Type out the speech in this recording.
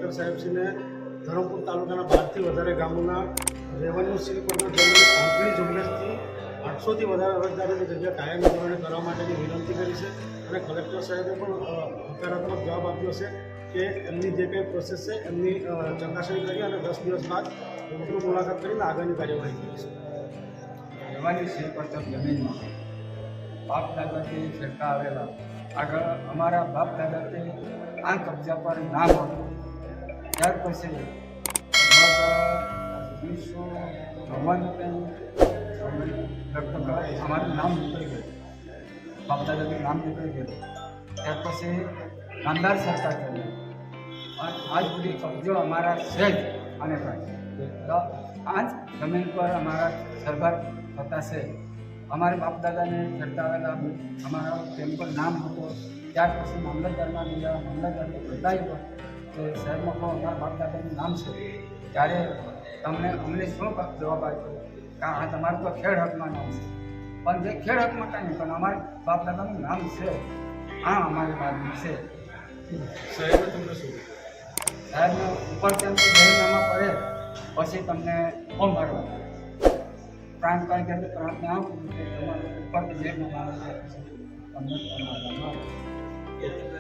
Collector સાહેબશ્રીને Dharampur તાલુકાના 12થી વધારે ગામોના રેવન્યુ સીલ પર જમીન કાપણી ઝુંબેશથી 800થી વધારે અરજદારોની જગ્યા કાયમી ધોરણે કરવા માટેની વિનંતી કરી છે અને કલેક્ટર સાહેબે પણ હકારાત્મક જવાબ આપ્યો છે કે એમની જે કંઈ પ્રોસેસ છે એમની ચકાસણી કરી અને 10 દિવસ બાદ રૂબરૂ મુલાકાત કરીને આગળની કાર્યવાહી કરીશું. રેવન્યુ સીલ પર જમીનમાં બાપ દાદાથી છેડતા આવેલા આગળ અમારા બાપ દાદાથી આ કબજા પર નામ હતું. ત્યાર પછી લગભગ 1999 લગભગ અમારું નામ નીકળી ગયું, બાપ દાદાનું નામ નીકળી ગયું. ત્યાર પછી નામદાર સરકાર થઈ આજ સુધી કબજો અમારા છે જ અને તો આ જ જમીન પર અમારા સરકાર થતા છે. અમારા બાપ દાદાને છેડતા આવેલા અમારા તેમ પર નામ હતું. ત્યાર પછી મામલતદારમાં ગયા, મામલતદારને બતાવ્યું કે શહેરમાં પણ અમારા બાપ દાદાનું નામ છે. ત્યારે અમને શું જવાબ આપ્યો કે આ તમારું તો ખેડ હકમાં નામ છે, પણ જે ખેડ હકમાં કાંઈ નહીં, પણ અમારા બાપ દાદાનું નામ છે, આ અમારી બાજુ છે. સાહેબે તમને શું સાહેબને ઉપર તેમ તો જાહેરનામા પડે પછી તમને ફોન મારવા પ્રાંત કાર્ય પ્રાંતને આવું કે તમારું ઉપર જાહેરનામા આવે છે તમને ફોન મારવામાં આવે.